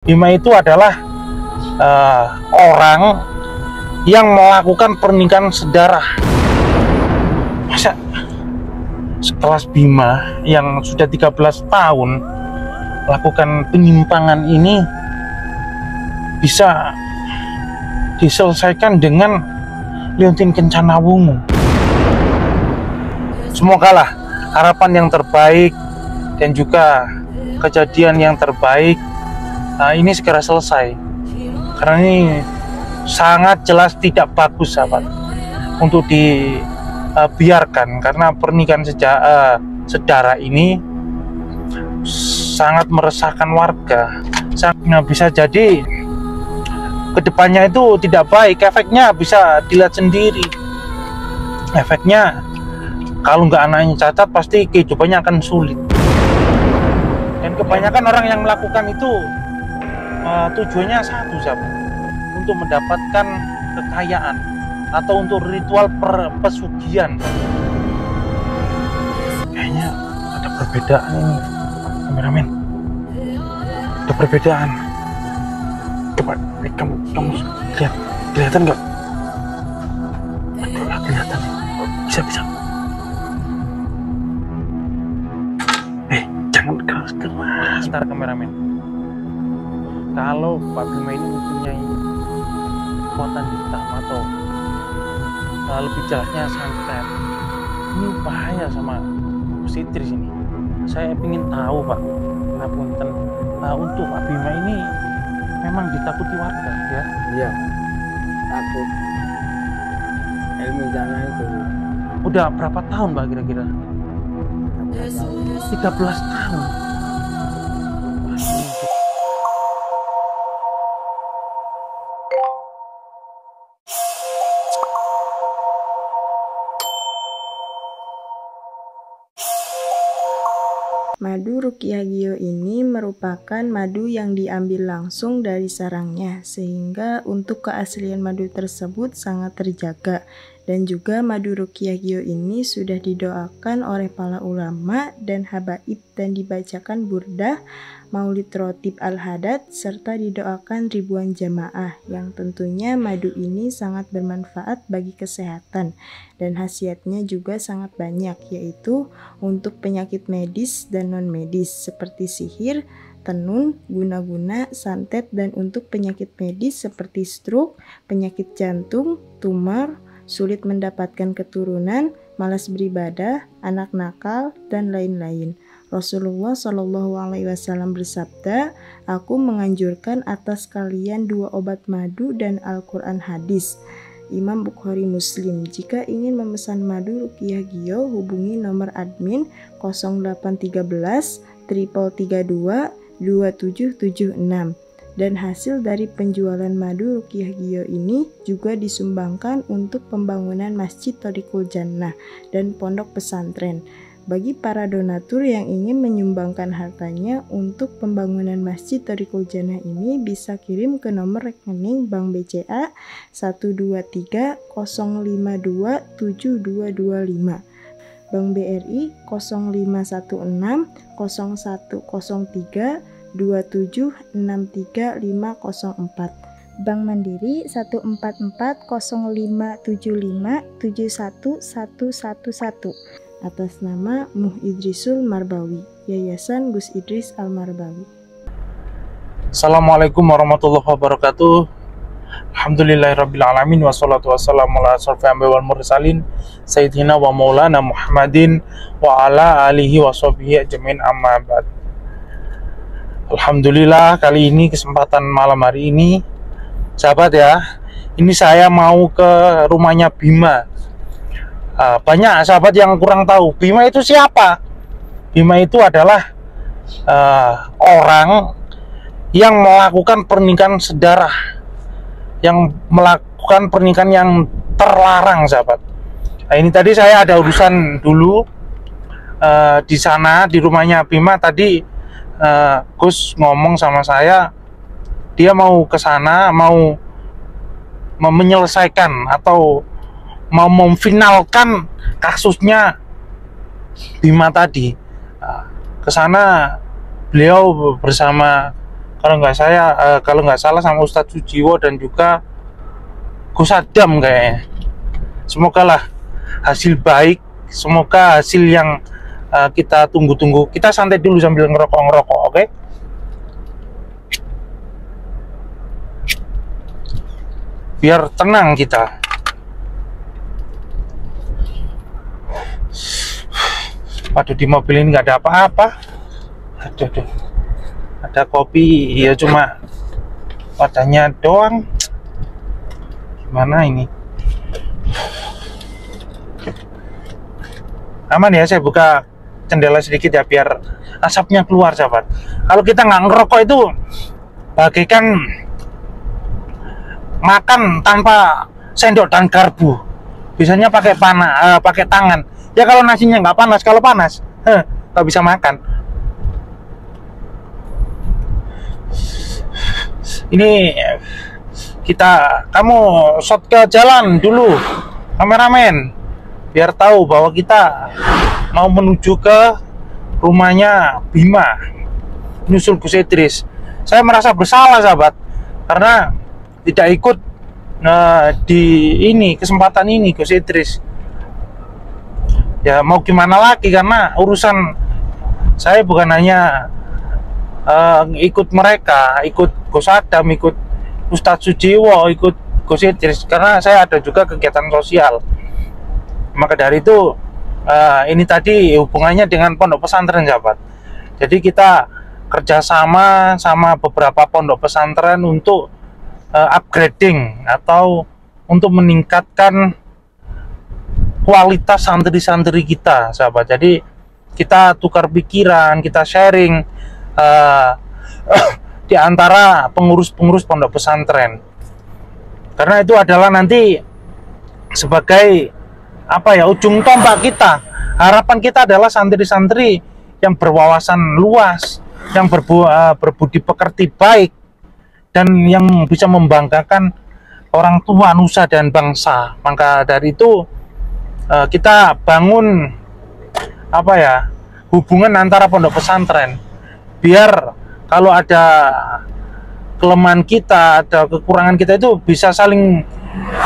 Bima itu adalah orang yang melakukan pernikahan sedarah. Masa sekelas Bima yang sudah 13 tahun melakukan penyimpangan ini bisa diselesaikan dengan liontin kencana wungu. Semogalah harapan yang terbaik dan juga kejadian yang terbaik ini segera selesai, karena ini sangat jelas tidak bagus, sahabat, untuk dibiarkan, karena pernikahan sedarah ini sangat meresahkan warga. Bisa jadi kedepannya itu tidak baik, efeknya bisa dilihat sendiri. Efeknya kalau nggak anaknya cacat, pasti kehidupannya akan sulit. Dan kebanyakan orang yang melakukan itu tujuannya satu, sahabat, untuk mendapatkan kekayaan atau untuk ritual pesugihan. Kayaknya ada perbedaan ini, kameramen. Ada perbedaan. Coba kamu lihat, kelihatan nggak? Aduh, kelihatan. Bisa. Jangan keras, ntar kameramen. Kalau Pak Bima ini mempunyai kekuatan hitam atau lebih jelasnya santet, ini bahaya sama Sitris ini. Saya ingin tahu, Pak, ngapunten, untuk Pak Bima ini memang ditakuti warga, ya? Iya, takut. Ilmu sana itu. Udah berapa tahun, Pak, kira-kira? 13 tahun. Madu Ruqyah Gio ini merupakan madu yang diambil langsung dari sarangnya, sehingga untuk keaslian madu tersebut sangat terjaga. Dan juga madu Ruqyah Gio ini sudah didoakan oleh para ulama dan habaib dan dibacakan burdah, maulid rotib al-hadad, serta didoakan ribuan jamaah, yang tentunya madu ini sangat bermanfaat bagi kesehatan dan khasiatnya juga sangat banyak, yaitu untuk penyakit medis dan non medis seperti sihir, tenun, guna-guna, santet, dan untuk penyakit medis seperti stroke, penyakit jantung, tumor, sulit mendapatkan keturunan, malas beribadah, anak nakal, dan lain-lain. Rasulullah Shallallahu Alaihi Wasallam bersabda, "Aku menganjurkan atas kalian 2 obat madu dan Al-Quran hadis." Imam Bukhari Muslim. Jika ingin memesan madu Ruqyah Gio, hubungi nomor admin 0813 332 2776. Dan hasil dari penjualan madu Ruqyah Gio ini juga disumbangkan untuk pembangunan Masjid Thariqul Jannah dan pondok pesantren. Bagi para donatur yang ingin menyumbangkan hartanya untuk pembangunan Masjid Thariqul Jannah ini bisa kirim ke nomor rekening Bank BCA 123 052 7225, Bank BRI 0516 0103 2763504, Bank Mandiri 144 0575 71111, atas nama Muh Idrisul Marbawi, Yayasan Gus Idris Al-Marbawi. Assalamualaikum warahmatullahi wabarakatuh. Alhamdulillahirrabbilalamin. Wassalatu wassalamu ala asrofil anbiya'i wal mursalin Sayyidina wa maulana Muhammadin wa ala alihi wa sahbihi ajmain, amma ba'd. Alhamdulillah, kali ini kesempatan malam hari ini, sahabat ya, ini saya mau ke rumahnya Bima. Banyak sahabat yang kurang tahu Bima itu siapa. Bima itu adalah orang yang melakukan pernikahan sedarah, yang melakukan pernikahan yang terlarang, sahabat. Nah, ini tadi saya ada urusan dulu di sana, di rumahnya Bima. Tadi Gus ngomong sama saya, dia mau ke sana, mau menyelesaikan atau mau memfinalkan kasusnya Bima tadi. Ke sana beliau bersama kalau nggak salah sama Ustadz Sujiwo dan juga Gus Adam kayaknya. Semoga lah hasil baik, semoga hasil yang kita tunggu-tunggu. Kita santai dulu sambil ngerokok, oke? Biar tenang kita. Waduh, di mobil ini nggak ada apa-apa. Aduh, ada kopi, ya cuma wadahnya doang. Gimana ini? Aman ya, saya buka jendela sedikit ya biar asapnya keluar, sahabat. Kalau kita nggak ngerokok itu bagaikan makan tanpa sendok dan garpu. Biasanya pakai pakai tangan. Ya kalau nasinya nggak panas, kalau panas, nggak bisa makan. Ini kamu shot ke jalan dulu, kameramen, biar tahu bahwa kita mau menuju ke rumahnya Bima, nyusul Gus Idris. Saya merasa bersalah, sahabat, karena tidak ikut di kesempatan ini Gus Idris. Ya mau gimana lagi, karena urusan saya bukan hanya ikut mereka, ikut Gus Adam, ikut Ustadz Sujiwo, ikut Gus Idris, karena saya ada juga kegiatan sosial. Maka dari itu ini tadi hubungannya dengan pondok pesantren, sahabat. Jadi kita kerjasama sama beberapa pondok pesantren untuk upgrading atau untuk meningkatkan kualitas santri-santri kita, sahabat. Jadi kita tukar pikiran, kita sharing di antara pengurus-pengurus pondok pesantren, karena itu adalah nanti sebagai ujung tombak kita. Harapan kita adalah santri-santri yang berwawasan luas, yang berbudi pekerti baik, dan yang bisa membanggakan orang tua, nusa dan bangsa. Maka dari itu kita bangun hubungan antara pondok pesantren, biar kalau ada kelemahan kita, ada kekurangan kita itu bisa saling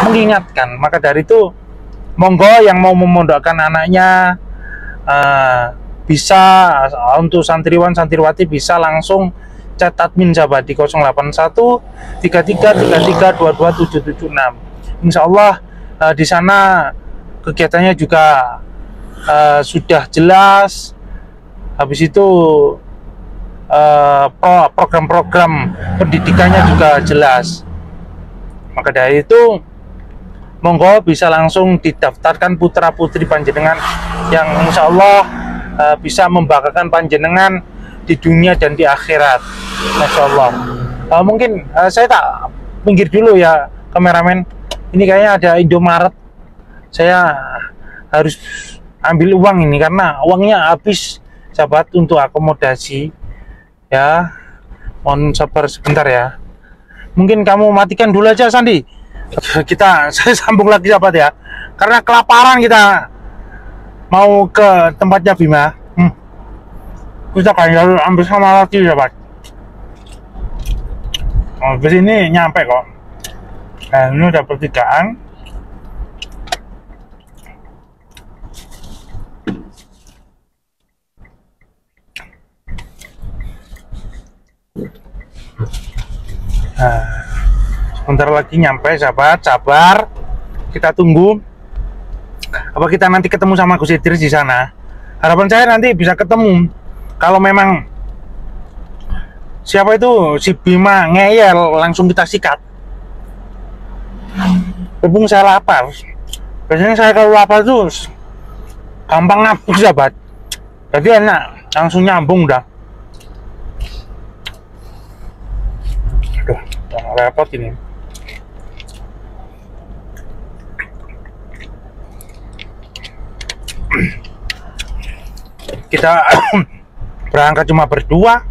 mengingatkan. Maka dari itu monggo yang mau memondokkan anaknya bisa, untuk santriwan santriwati bisa langsung chat admin, sahabat, di 081 33 33 22 776. Insya Allah di sana kegiatannya juga sudah jelas. Habis itu program-program pendidikannya juga jelas. Maka dari itu monggo bisa langsung didaftarkan putra putri panjenengan yang insya Allah bisa membanggakan panjenengan di dunia dan di akhirat. Masya Allah. Mungkin saya tak pinggir dulu ya, kameramen. Ini kayaknya ada Indomaret. Saya harus ambil uang ini karena uangnya habis, sahabat, untuk akomodasi. Ya, mohon sabar sebentar ya. Mungkin kamu matikan dulu aja, Sandi. Saya sambung lagi, sahabat ya. Karena kelaparan kita mau ke tempatnya Bima. Kita kan ambil sama lagi, sahabat. Di sini nyampe kok. Nah, ini udah pertigaan. Nah, sebentar lagi nyampe, sahabat. Sabar, kita tunggu. Apa kita nanti ketemu sama Gus Idris di sana? Harapan saya nanti bisa ketemu. Kalau memang siapa itu si Bima ngeyel, langsung kita sikat. Berhubung saya lapar. Biasanya saya kalau lapar tuh gampang ngapus, sahabat. Jadi enak, langsung nyambung dah. Aduh, repot ini. Kita berangkat cuma berdua,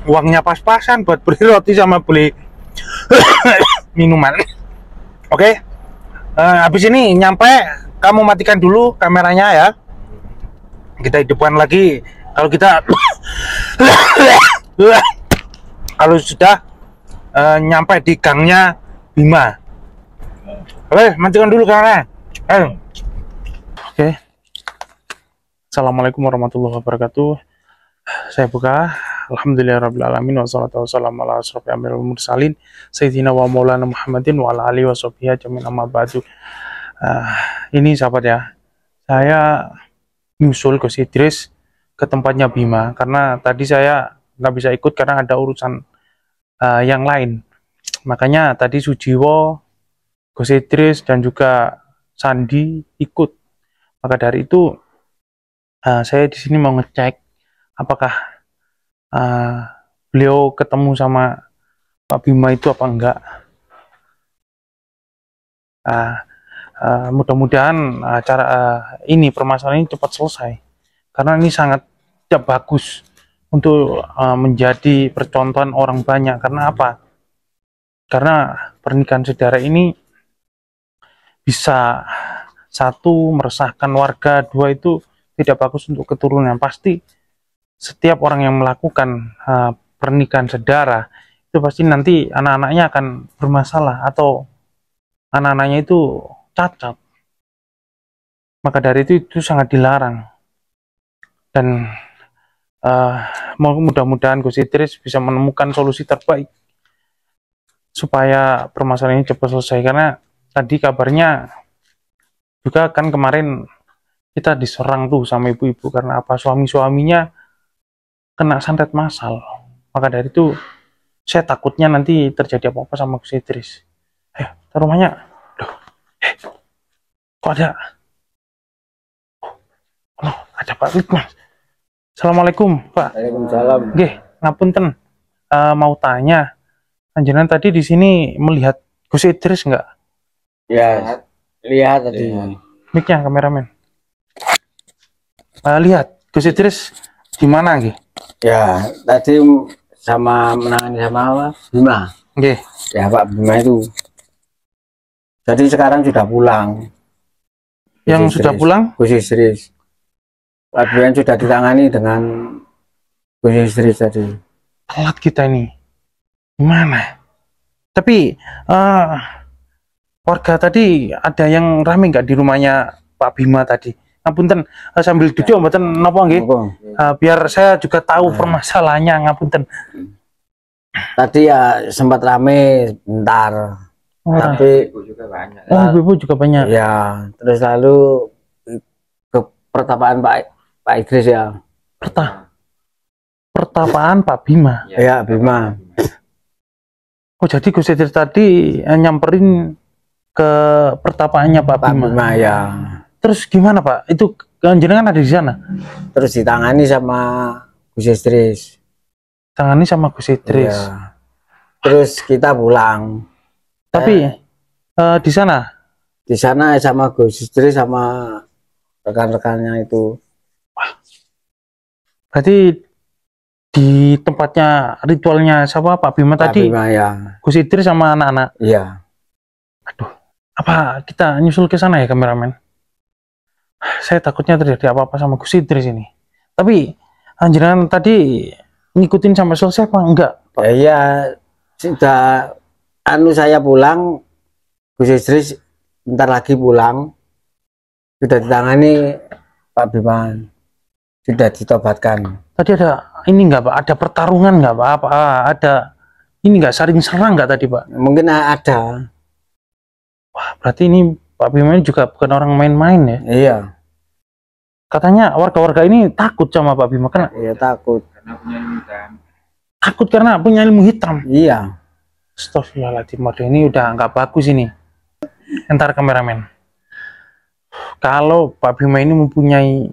uangnya pas-pasan buat beli roti sama beli minuman. Oke, habis ini nyampe, kamu matikan dulu kameranya ya. Kita hidupkan lagi. Kalau kita kalau sudah nyampe di gangnya Bima. Matikan dulu karena. Oke. Assalamualaikum warahmatullahi wabarakatuh. Saya buka. Alhamdulillahirrabbilalamin. Wassalatu wassalamu ala asrofil anbiya'i wal mursalin Sayyidina wa maulana Muhammadin wa ala alihi wa sahbihi ajmain amma ba'du. Ini sahabat ya, saya nyusul ke Idris ke tempatnya Bima karena tadi saya nggak bisa ikut karena ada urusan yang lain. Makanya tadi Sujiwo, Gus Idris dan juga Sandi ikut. Maka dari itu saya di sini mau ngecek apakah beliau ketemu sama Pak Bima itu apa enggak. Mudah-mudahan acara ini permasalahan ini cepat selesai karena ini sangat tidak bagus untuk menjadi percontohan orang banyak. Karena apa? Karena pernikahan saudara ini bisa satu meresahkan warga, dua itu tidak bagus untuk keturunan. Pasti setiap orang yang melakukan pernikahan saudara itu pasti nanti anak-anaknya akan bermasalah atau anak-anaknya itu cacat. Maka dari itu sangat dilarang. Dan mudah-mudahan Gus Idris bisa menemukan solusi terbaik supaya permasalahan ini cepat selesai. Karena tadi kabarnya juga kan kemarin kita diserang tuh sama ibu-ibu karena apa, suami-suaminya kena santet massal. Maka dari itu saya takutnya nanti terjadi apa-apa sama Gus Idris. Rumahnya kok ada? Oh, ada Pak Lukman. Assalamualaikum Pak. Waalaikumsalam. Nggih, ngapunten, mau tanya, panjenengan tadi di sini melihat Gus Idris enggak? Ya, lihat tadi. Mic-nya kameramen. Lihat Gus Idris di mana nggih? Ya, tadi sama menangani sama apa? Bima. Nggih. Ya, Pak Bima itu. Jadi sekarang sudah pulang. Yang sudah pulang? Gus Idris. Pak Bima sudah ditangani dengan Gus Idris tadi. Telat kita ini. Gimana? Tapi warga tadi ada yang rame nggak di rumahnya Pak Bima tadi? Ngapunten, sambil duduk mboten napa nggih? Biar saya juga tahu permasalahannya, ngapunten. Tadi ya sempat rame bentar. Tapi ibu juga banyak. Ibu juga banyak. Ya, terus lalu ke pertapaan Pak Idris ya. Pertapaan Pak Bima. Ya, Bima. Oh, jadi Gus Idris tadi nyamperin ke pertapaannya Pak Bima. Ya. Terus gimana Pak? Itu jenengan ada di sana? Terus ditangani sama Gus Idris. Tangani sama Gus Idris. Ya. Terus kita pulang. Tapi di sana? Di sana sama Gus Idris sama rekan-rekannya itu. Wah. Berarti di tempatnya ritualnya siapa Pak Bima tadi? Bima, ya. Gus Idris sama anak-anak. Iya. Aduh, apa kita nyusul ke sana ya kameramen? Saya takutnya terjadi apa-apa sama Gus Idris ini. Tapi jenengan tadi ngikutin sampai selesai apa enggak? Ya, sudah saya pulang, Gus Idris bentar lagi pulang, sudah ditangani Pak Bima, sudah ditobatkan. Tadi ada ini enggak Pak? Ada pertarungan enggak Pak? Apa ada ini enggak, saling serang enggak tadi Pak? Mungkin ada. Wah, berarti ini Pak Bima ini juga bukan orang main-main ya? Iya. Katanya warga-warga ini takut sama Pak Bima kan? Iya, takut. Karena punya ilmu hitam. Takut karena punya ilmu hitam. Iya. Astagfirullahaladzim, ini udah nggak bagus ini. Entar kameramen. Kalau Pak Bima ini mempunyai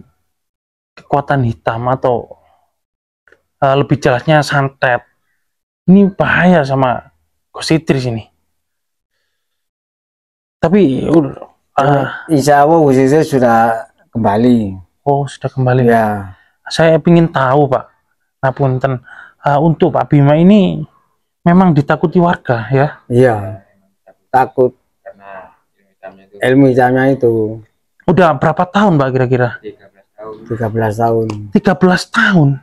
kekuatan hitam atau lebih jelasnya santet, ini bahaya sama Gus Idris ini. Tapi insya Allah Gus Idris sudah kembali. Oh, sudah kembali. Ya. Saya ingin tahu Pak, ngapunten, untuk Pak Bima ini memang ditakuti warga ya? Iya, takut karena ilmu hitamnya itu. Udah berapa tahun Pak kira-kira? 13 tahun. 13 tahun.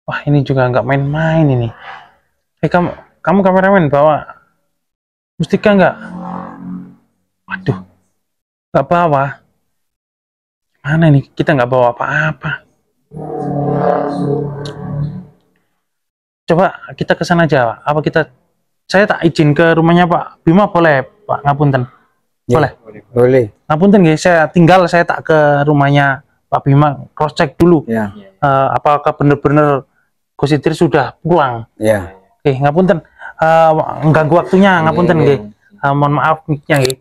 Wah, ini juga nggak main-main ini. Kamu kameramen bawa mustika nggak? Waduh, nggak bawa. Mana nih? Kita nggak bawa apa-apa. Coba kita ke sana aja, Pak. Saya tak izin ke rumahnya Pak Bima, boleh Pak? Ngapunten. Ya, Boleh. boleh. Ngapunten guys, saya tak ke rumahnya Pak Bima, cross check dulu. Ya. Apakah benar-benar Gositri sudah pulang? Ya. Oke, ngapunten. Mengganggu waktunya, ngapunten nggih. Mohon maaf mic-nya nggih.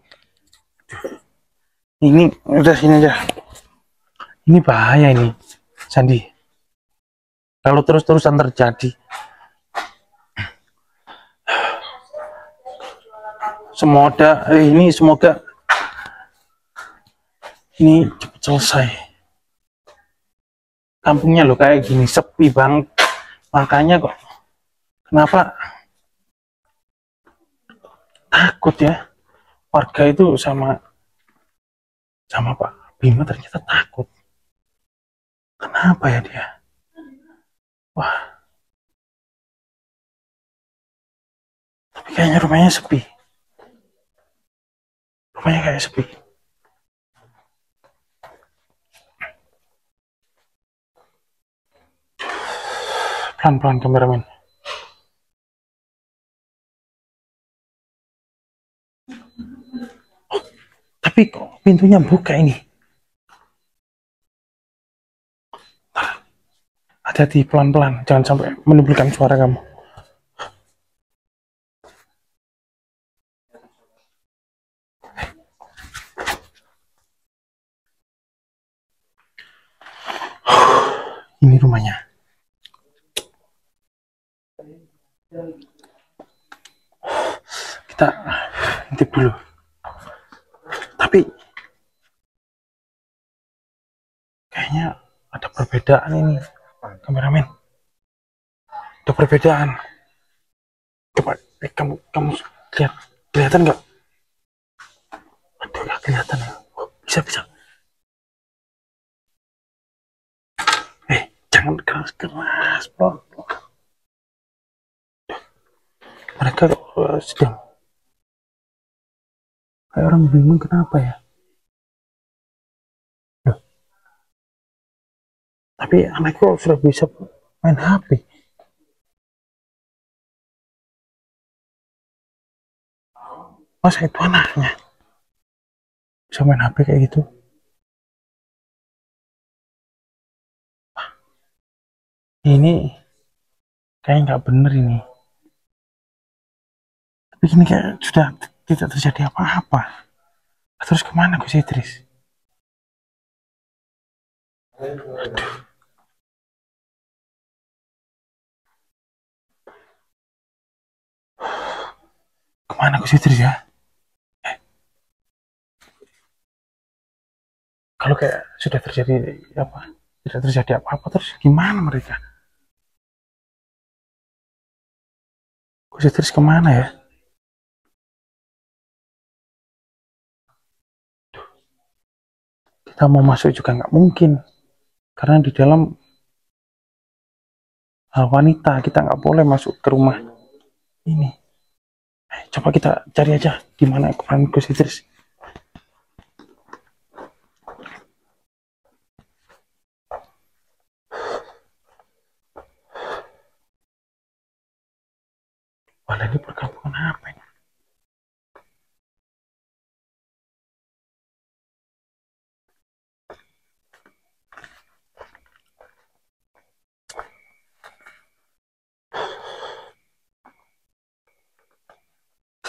Ini udah sini aja. Ini bahaya ini, Sandi. Kalau terus-terusan terjadi. Semoga ini cepat selesai. Kampungnya loh kayak gini sepi banget. Makanya kok kenapa takut ya warga itu sama Pak Bima, ternyata takut. Kenapa ya dia? Wah. Tapi kayaknya rumahnya sepi. Rumahnya kayak sepi. Pelan-pelan kameramen. Oh, tapi kok pintunya buka ini? Hati-hati, pelan-pelan. Jangan sampai menimbulkan suara kamu. Ini rumahnya. Kita intip dulu. Tapi kayaknya ada perbedaan ini, kameramen. Ada perbedaan. Coba kamu lihat, kelihatan nggak? Aduh, nggak kelihatan ya. Oh, bisa. Jangan keras, bro. Mereka sedang kayak orang bingung kenapa ya. Tapi anakku sudah bisa main HP. Masa itu anaknya bisa main HP kayak gitu? Ini kayak nggak bener ini. Tapi ini kayak sudah tidak terjadi apa-apa. Terus kemana Gus Idris? Aduh. Kemana Gus Idris ya? Kalau kayak sudah terjadi apa? Tidak terjadi apa-apa, terus gimana mereka? Gus Idris kemana ya? Kita mau masuk juga nggak mungkin, karena di dalam wanita, kita nggak boleh masuk ke rumah ini. Coba kita cari aja gimana kemarin Gus Idris. Walah, ini perkampungan apa ini?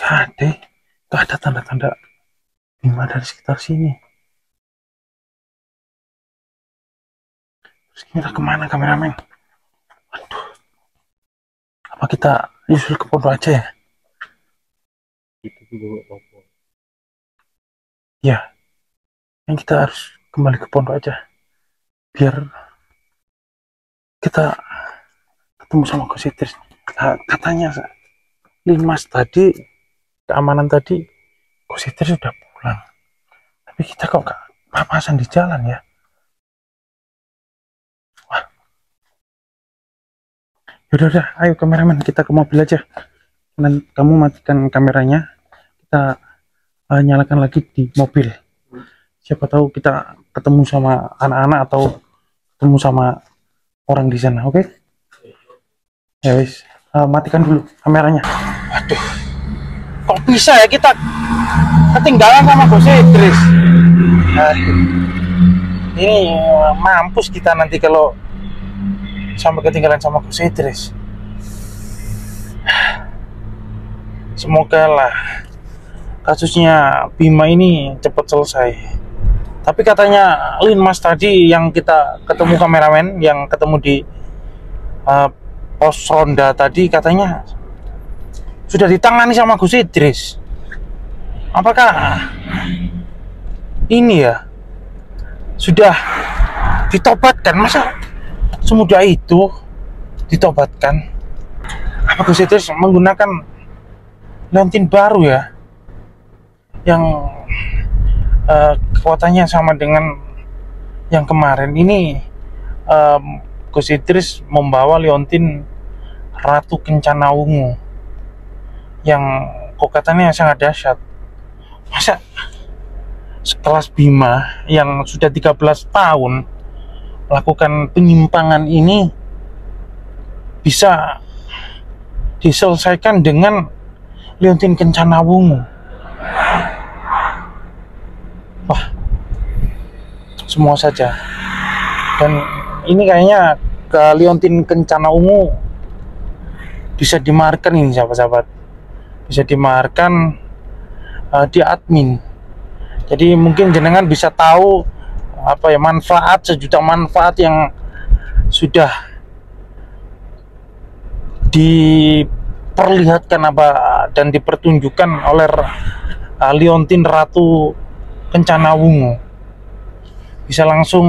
Jadi, gak ada tanda-tanda Bima dari sekitar sini. Terus kita kemana kameramen? Aduh, apa kita nyusul ke pondok aja ya? Ya, yang kita harus kembali ke pondok aja, biar kita ketemu sama Gus Idris. Katanya Limas tadi, keamanan tadi, Gus Idris sudah pulang. Tapi kita kok gak papasan di jalan ya? Wah, Udah, ayo kameramen, kita ke mobil aja. Dan kamu matikan kameranya, kita nyalakan lagi di mobil. Siapa tahu kita ketemu sama anak-anak atau ketemu sama orang di sana, oke? Ya wis, matikan dulu kameranya. Aduh, kok bisa ya kita ketinggalan sama Bos Idris? Aduh, ini mampus kita nanti kalau sampai ketinggalan sama Bos Idris. Semoga lah kasusnya Bima ini cepat selesai. Tapi katanya Linmas tadi yang kita ketemu, kameramen yang ketemu di pos ronda tadi, katanya sudah ditangani sama Gus Idris. Apakah ini ya sudah ditobatkan? Masa semudah itu ditobatkan? Apa Gus Idris menggunakan Leontin baru ya, yang kekuatannya sama dengan yang kemarin ini? Gus Idris membawa Leontin Ratu Kencana Wungu yang kekuatannya sangat dahsyat. Masa sekelas Bima yang sudah 13 tahun melakukan penyimpangan ini bisa diselesaikan dengan Leontin Kencana Wungu? Wah, semua saja. Dan ini kayaknya ke Leontin Kencana Wungu bisa dimarkan ini, sahabat-sahabat. Bisa dimarkan di admin. Jadi mungkin jenengan bisa tahu apa ya, manfaat, sejuta manfaat yang sudah diperlihatkan apa dan dipertunjukkan oleh Leontin Ratu Kencana Wungu. Bisa langsung,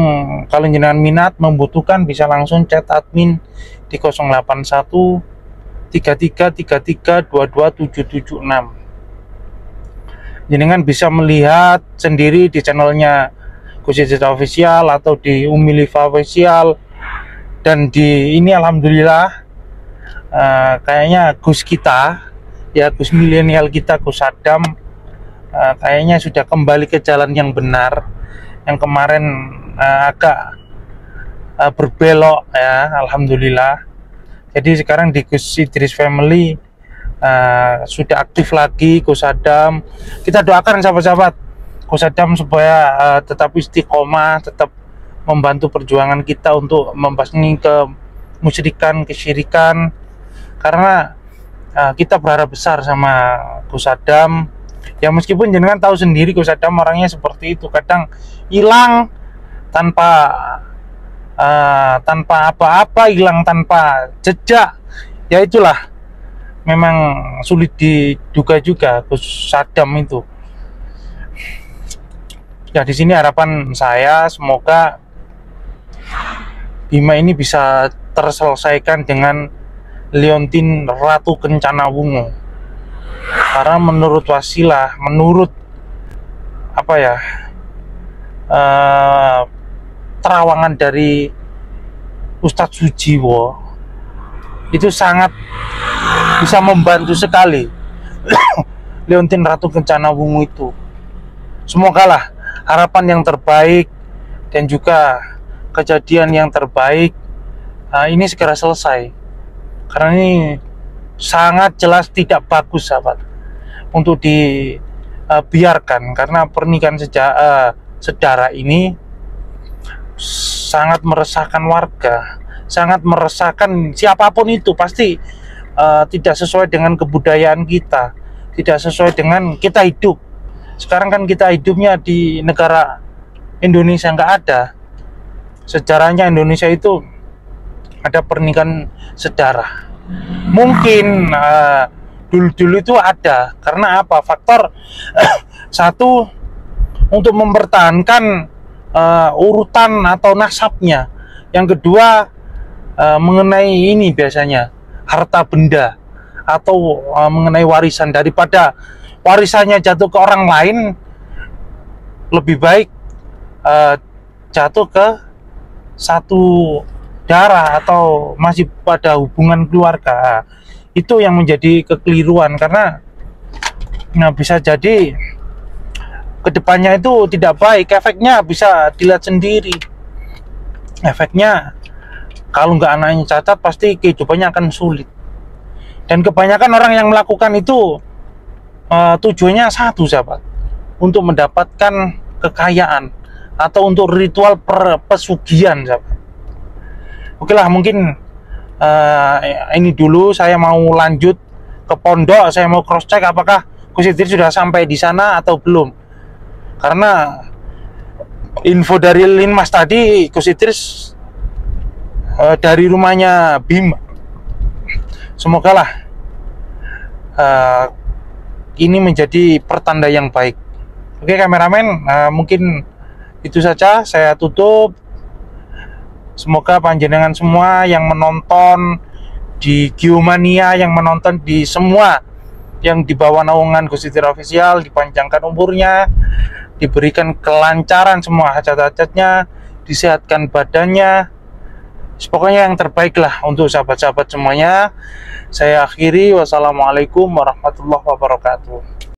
kalau jenengan minat membutuhkan, bisa langsung chat admin di 081 3333 22776. Jenengan bisa melihat sendiri di channelnya Gus Idris Official atau di Umi Liva Official. Dan di ini alhamdulillah kayaknya Gus kita ya, Gus milenial kita, Gus Adam, kayaknya sudah kembali ke jalan yang benar. Yang kemarin agak berbelok ya, alhamdulillah. Jadi sekarang di Gus Idris Family sudah aktif lagi Gus Adam. Kita doakan sahabat-sahabat Gus Adam supaya tetap istiqomah, tetap membantu perjuangan kita untuk membasmi kemusyrikan, kesyirikan. Karena kita berharap besar sama Gus Adam. Ya meskipun jenengan tahu sendiri Gus Adam orangnya seperti itu, kadang hilang tanpa apa-apa, hilang tanpa jejak. Ya itulah, memang sulit diduga juga Gus Adam itu. Ya di sini harapan saya semoga Bima ini bisa terselesaikan dengan Leontin Ratu Kencana Wungu. Karena menurut wasilah, menurut apa ya, terawangan dari Ustadz Sujiwo, itu sangat bisa membantu sekali Leontin Ratu Kencana Wungu itu. Semoga lah harapan yang terbaik dan juga kejadian yang terbaik ini segera selesai, karena ini sangat jelas tidak bagus sahabat untuk dibiarkan, karena pernikahan sedara ini sangat meresahkan warga, sangat meresahkan siapapun itu. Pasti tidak sesuai dengan kebudayaan kita, tidak sesuai dengan kita hidup. Sekarang kan kita hidupnya di negara Indonesia, nggak ada sejarahnya Indonesia itu ada pernikahan sedara. Mungkin dulu-dulu itu ada, karena apa? Faktor satu, untuk mempertahankan urutan atau nasabnya. Yang kedua, mengenai ini biasanya harta benda atau mengenai warisan. Daripada warisannya jatuh ke orang lain, lebih baik jatuh ke satu darah atau masih pada hubungan keluarga, itu yang menjadi kekeliruan. Karena bisa jadi kedepannya itu tidak baik. Efeknya bisa dilihat sendiri. Efeknya kalau nggak anaknya cacat, pasti kehidupannya akan sulit. Dan kebanyakan orang yang melakukan itu tujuannya satu, sahabat, untuk mendapatkan kekayaan atau untuk ritual pesugihan, sahabat. Oke lah, mungkin ini dulu. Saya mau lanjut ke pondok. Saya mau cross check apakah Gus Idris sudah sampai di sana atau belum. Karena info dari Linmas tadi, Gus Idris dari rumahnya Bima. Semoga lah ini menjadi pertanda yang baik. Oke kameramen, mungkin itu saja, saya tutup. Semoga panjenengan semua yang menonton di Geomania, yang menonton di semua yang di bawah naungan Gus Idris Official, dipanjangkan umurnya, diberikan kelancaran semua hajat-hajatnya, disehatkan badannya. Pokoknya yang terbaik lah untuk sahabat-sahabat semuanya. Saya akhiri, wassalamualaikum warahmatullahi wabarakatuh.